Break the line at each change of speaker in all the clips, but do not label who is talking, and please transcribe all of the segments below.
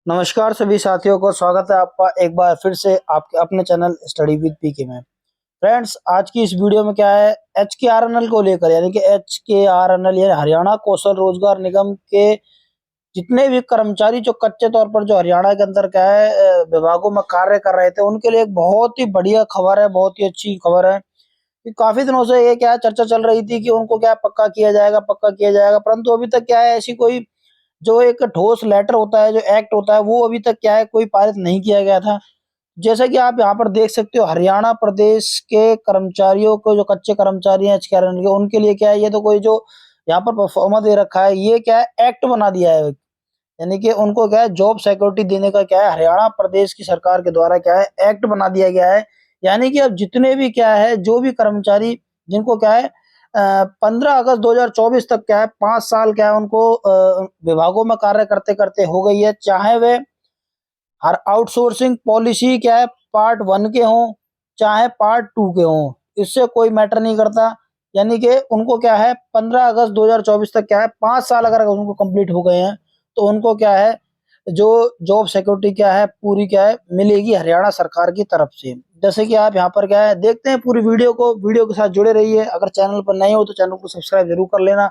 नमस्कार सभी साथियों को स्वागत है आपका एक बार फिर से आपके अपने चैनल स्टडी विद पीके में। फ्रेंड्स, आज की इस वीडियो में क्या है, एचकेआरएनएल को लेकर यानी कि एचकेआरएनएल यानी हरियाणा कौशल रोजगार निगम के जितने भी कर्मचारी जो कच्चे तौर पर जो हरियाणा के अंदर क्या है विभागों में कार्य कर रहे थे, उनके लिए एक बहुत ही बढ़िया खबर है, बहुत ही अच्छी खबर है कि काफी दिनों से ये क्या है चर्चा चल रही थी कि उनको क्या पक्का किया जाएगा, परंतु अभी तक क्या है ऐसी कोई जो एक ठोस लेटर होता है, जो एक्ट होता है, वो अभी तक क्या है कोई पारित नहीं किया गया था। जैसा कि आप यहाँ पर देख सकते हो, हरियाणा प्रदेश के कर्मचारियों को, जो कच्चे कर्मचारी हैं एचकेआरएन के, उनके लिए क्या है, ये तो कोई जो यहाँ पर परफॉर्मा दे रखा है, ये क्या है एक्ट बना दिया है। यानी कि उनको क्या है जॉब सिक्योरिटी देने का क्या है हरियाणा प्रदेश की सरकार के द्वारा क्या है एक्ट बना दिया गया है। यानी कि अब जितने भी क्या है जो भी कर्मचारी जिनको क्या है 15 अगस्त 2024 तक क्या है 5 साल क्या है उनको विभागों में कार्य करते करते हो गई है, चाहे वे हर आउटसोर्सिंग पॉलिसी क्या है पार्ट 1 के हों चाहे पार्ट 2 के हों, इससे कोई मैटर नहीं करता। यानी कि उनको क्या है 15 अगस्त 2024 तक क्या है 5 साल अगर उनको कंप्लीट हो गए हैं तो उनको क्या है जो जॉब सिक्योरिटी क्या है पूरी क्या है मिलेगी हरियाणा सरकार की तरफ से। जैसे कि आप यहाँ पर क्या है देखते हैं पूरी वीडियो को, वीडियो के साथ जुड़े रहिए। अगर चैनल पर नए हो तो चैनल को सब्सक्राइब जरूर कर लेना,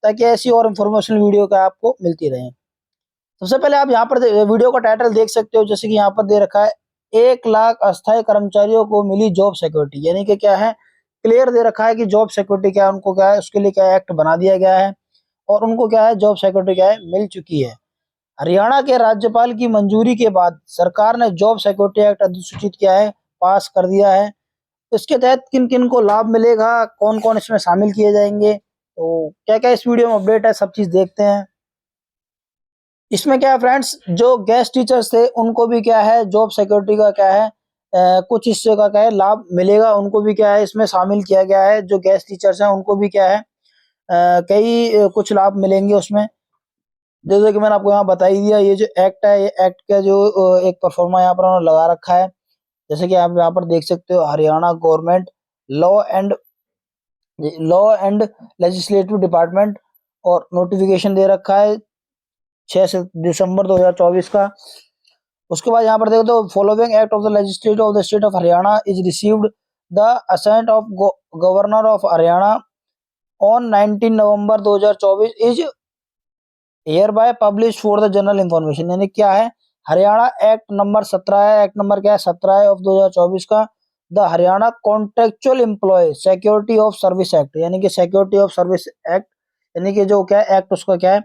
ताकि ऐसी और इन्फॉर्मेशन वीडियो का आपको मिलती रहे। सबसे पहले आप यहाँ पर वीडियो का टाइटल देख सकते हो, जैसे कि यहाँ पर दे रखा है 1 लाख अस्थायी कर्मचारियों को मिली जॉब सिक्योरिटी। यानी कि क्या है क्लियर दे रखा है कि जॉब सिक्योरिटी क्या है, उनको क्या है उसके लिए क्या है एक्ट बना दिया गया है और उनको क्या है जॉब सिक्योरिटी क्या है मिल चुकी है। हरियाणा के राज्यपाल की मंजूरी के बाद सरकार ने जॉब सिक्योरिटी एक्ट अधिसूचित किया है, पास कर दिया है। इसके तहत किन किन को लाभ मिलेगा, कौन कौन इसमें शामिल किए जाएंगे, तो क्या क्या इस वीडियो में अपडेट है, सब चीज देखते हैं। इसमें क्या है फ्रेंड्स, जो गेस्ट टीचर्स थे उनको भी क्या है जॉब सिक्योरिटी का क्या है कुछ हिस्से का क्या है लाभ मिलेगा, उनको भी क्या है इसमें शामिल किया गया है। जो गेस्ट टीचर्स हैं उनको भी क्या है कुछ लाभ मिलेंगे उसमें। जैसे कि मैंने आपको यहाँ बता ही दिया, ये जो एक्ट है, ये एक्ट का जो एक परफॉर्मा यहाँ पर उन्होंने लगा रखा है। जैसे कि आप यहाँ पर देख सकते हो, Haryana government law and law and legislative department, और नोटिफिकेशन दे रखा है 6 दिसंबर 2024 का। उसके बाद यहाँ पर देखो तो following act of the legislative of the state of Haryana is received the assent of governor of Haryana on 19 November 2024 is hereby publish for the general information. यानी क्या है, हरियाणा एक्ट नंबर 17 है, एक्ट नंबर क्या है 17 है ऑफ 2024 का, the Haryana contractual employee security of service act. यानी कि सिक्योरिटी ऑफ सर्विस एक्ट, यानी कि जो क्या है एक्ट उसका क्या है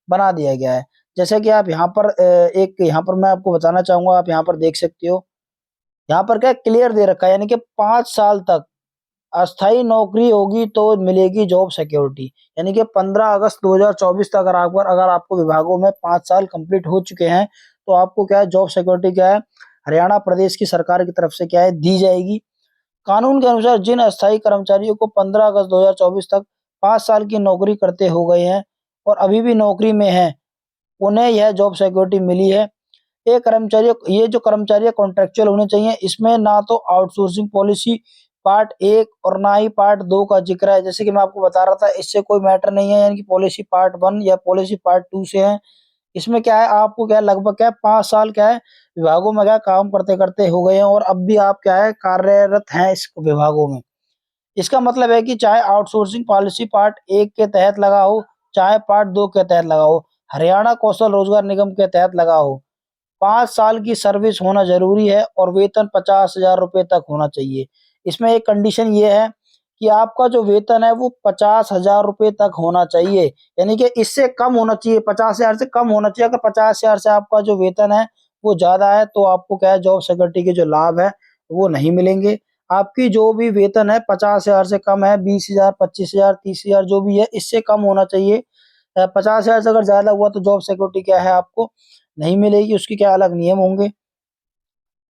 बना दिया गया है। जैसे कि आप यहाँ पर एक यहाँ पर मैं आपको बताना चाहूंगा, आप यहाँ पर देख सकते हो, यहाँ पर क्या क्लियर दे रखा है, यानी कि 5 साल तक अस्थाई नौकरी होगी तो मिलेगी जॉब सिक्योरिटी। यानी कि 15 अगस्त 2024 तक अगर आपको विभागों में 5 साल कंप्लीट हो चुके हैं तो आपको क्या है जॉब सिक्योरिटी क्या है हरियाणा प्रदेश की सरकार की तरफ से क्या है दी जाएगी। कानून के अनुसार जिन अस्थायी कर्मचारियों को 15 अगस्त 2024 तक 5 साल की नौकरी करते हो गए हैं और अभी भी नौकरी में हैं, उन्हें यह जॉब सिक्योरिटी मिली है। ये जो कर्मचारी कॉन्ट्रेक्चुअल होने चाहिए, इसमें ना तो आउटसोर्सिंग पॉलिसी पार्ट 1 और ना ही पार्ट 2 का जिक्र है। जैसे कि मैं आपको बता रहा था, इससे कोई मैटर नहीं है, यानी कि पॉलिसी पार्ट 1 या पॉलिसी पार्ट 2 से है। इसमें क्या है आपको क्या है लगभग क्या है 5 साल क्या है विभागों में क्या है, काम करते करते हो गए हैं और अब भी आप क्या है कार्यरत हैं इस विभागों में। इसका मतलब है कि चाहे आउटसोर्सिंग पॉलिसी पार्ट 1 के तहत लगा हो चाहे पार्ट 2 के तहत लगा हो, हरियाणा कौशल रोजगार निगम के तहत लगा हो, 5 साल की सर्विस होना जरूरी है और वेतन 50,000 रुपए तक होना चाहिए। इसमें एक कंडीशन ये है कि आपका जो वेतन है वो 50,000 रुपए तक होना चाहिए। यानी कि इससे कम होना चाहिए, 50,000 से कम होना चाहिए। अगर 50,000 से आपका जो वेतन है वो ज्यादा है तो आपको क्या है जॉब सिक्योरिटी के जो लाभ है वो नहीं मिलेंगे। आपकी जो भी वेतन है 50,000 से कम है, 20,000, 25,000, 30,000 जो भी है, इससे कम होना चाहिए। 50,000 से अगर ज्यादा हुआ तो जॉब सिक्योरिटी क्या है आपको नहीं मिलेगी, उसके क्या अलग नियम होंगे।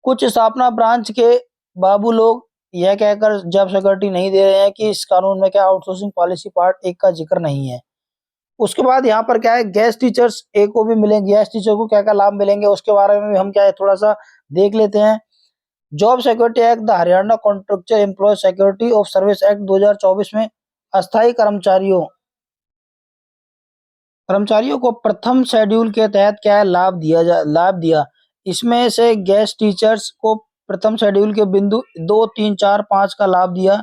कुछ स्थापना ब्रांच के बाबू लोग यह कहकर जॉब सिक्योरिटी नहीं दे रहे हैं कि इस कानून में क्या आउटसोर्सिंग पॉलिसी पार्ट 1 का जिक्र नहीं है। उसके बाद यहाँ पर क्या है गेस्ट टीचर्स ए को भी मिलेंगे, गेस्ट टीचर को क्या क्या लाभ मिलेंगे उसके बारे में भी हम क्या है थोड़ा सा देख लेते हैं। Job security act the Haryana contractual employee security of service act 2024 में अस्थायी कर्मचारियों कर्मचारियों को प्रथम शेड्यूल के तहत क्या है लाभ दिया। इसमें से गेस्ट टीचर्स को प्रथम शेड्यूल के बिंदु 2, 3, 4, 5 का लाभ दिया।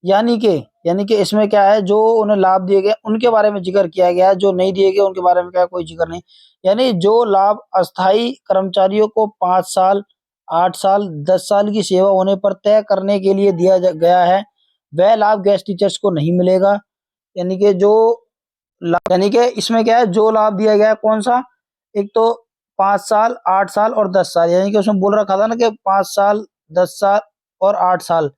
यानी कि इसमें क्या है, जो उन्हें लाभ दिए गए उनके बारे में जिक्र किया गया है, जो नहीं दिए गए उनके बारे में क्या कोई जिक्र नहीं। यानी जो लाभ अस्थाई कर्मचारियों को 5 साल, 8 साल, 10 साल की सेवा होने पर तय करने के लिए दिया गया है, वह लाभ गेस्ट टीचर्स को नहीं मिलेगा। यानी कि यानी कि इसमें क्या है, जो लाभ दिया गया है कौन सा, एक तो 5 साल, 8 साल और 10 साल। यानी कि उसमें बोल रखा था ना कि 5 साल, 10 साल और 8 साल।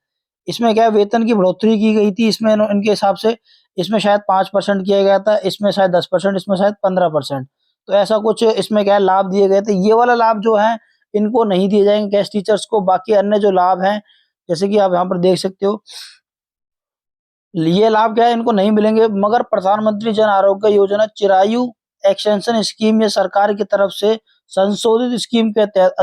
इसमें क्या है, वेतन की बढ़ोतरी की गई थी इसमें इनके हिसाब से। इसमें शायद 5% किया गया था, इसमें शायद 10%, इसमें शायद 15%। तो ऐसा कुछ इसमें क्या है, लाभ दिए गए थे। ये वाला लाभ जो है इनको नहीं दिए जाएंगे गेस्ट टीचर्स को। बाकी अन्य जो लाभ हैं, जैसे कि आप यहाँ पर देख सकते हो, ये लाभ क्या है, इनको नहीं मिलेंगे। मगर प्रधानमंत्री जन आरोग्य योजना चिरायु एक्सटेंशन स्कीम, ये सरकार की तरफ से संशोधित स्कीम के तहत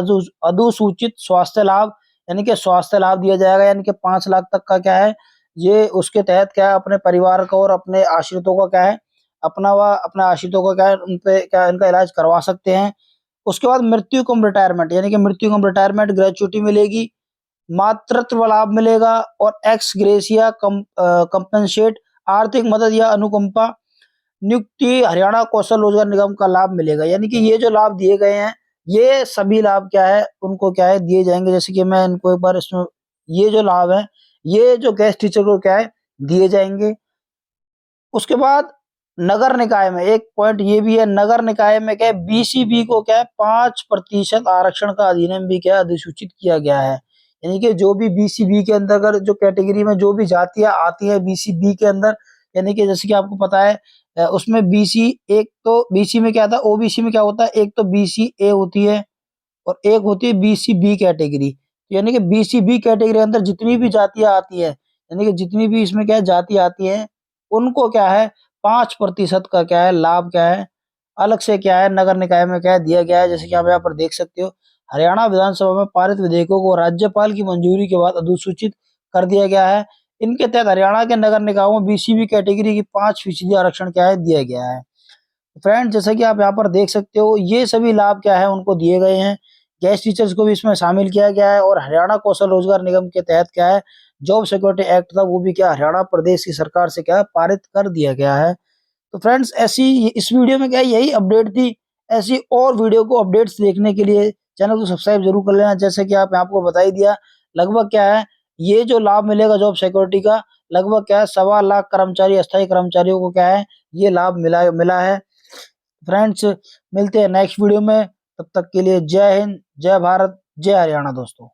अधोसूचित स्वास्थ्य लाभ, यानी कि स्वास्थ्य लाभ दिया जाएगा। यानी कि 5 लाख तक का क्या है, ये उसके तहत क्या है, अपने परिवार को और अपने आश्रितों का क्या है, अपने आश्रितों को क्या है, उनपे क्या इनका इलाज करवा सकते हैं। उसके बाद मृत्यु कम रिटायरमेंट, यानी कि मृत्यु कम रिटायरमेंट ग्रेचुइटी मिलेगी, मातृत्व लाभ मिलेगा और एक्स ग्रेसिया कंपनसेट आर्थिक मदद या अनुकंपा नियुक्ति हरियाणा कौशल रोजगार निगम का लाभ मिलेगा। यानी कि ये जो लाभ दिए गए हैं, ये सभी लाभ क्या है, उनको क्या है दिए जाएंगे। जैसे कि मैं इनको एक बार इसमें, ये जो लाभ है, ये जो गेस्ट टीचर को क्या है दिए जाएंगे। उसके बाद नगर निकाय में एक पॉइंट ये भी है, नगर निकाय में क्या है, बीसीबी को क्या है 5% आरक्षण का अधिनियम भी क्या है अधिसूचित किया गया है। यानी कि जो भी बीसीबी के अंतर्गत जो कैटेगरी में जो भी जातियां आती है बीसीबी के अंदर, यानी कि जैसे कि आपको पता है उसमें बीसी, एक तो बीसी में क्या था, ओबीसी में क्या होता है, एक तो बीसी ए होती है और एक होती है बीसीबी कैटेगरी। यानी कि बीसीबी कैटेगरी के अंदर जितनी भी जातियां आती है, यानी कि जितनी भी इसमें क्या है जाति आती है, उनको क्या है 5% का क्या है लाभ क्या है अलग से क्या है नगर निकाय में क्या है दिया गया है। जैसे कि आप यहाँ पर देख सकते हो, हरियाणा विधानसभा में पारित विधेयकों को राज्यपाल की मंजूरी के बाद अधिसूचित कर दिया गया है। इनके तहत हरियाणा के नगर निकायों में बीसीबी कैटेगरी की 5% आरक्षण क्या है दिया गया है। फ्रेंड, जैसे कि आप यहाँ पर देख सकते हो, ये सभी लाभ क्या है उनको दिए गए हैं। गेस्ट टीचर्स को भी इसमें शामिल किया गया है और हरियाणा कौशल रोजगार निगम के तहत क्या है, जॉब सिक्योरिटी एक्ट था, वो भी क्या हरियाणा प्रदेश की सरकार से क्या है पारित कर दिया गया है। तो फ्रेंड्स, ऐसी इस वीडियो में क्या है यही अपडेट थी। ऐसी और वीडियो को अपडेट्स देखने के लिए चैनल को सब्सक्राइब जरूर कर लेना। जैसे कि आप आपको बता ही दिया, लगभग क्या है, ये जो लाभ मिलेगा जॉब सिक्योरिटी का, लगभग क्या है 1.25 लाख कर्मचारी, अस्थायी कर्मचारियों को क्या है ये लाभ मिला मिला है। फ्रेंड्स, मिलते हैं नेक्स्ट वीडियो में, तब तक के लिए जय हिंद, जय भारत, जय हरियाणा दोस्तों।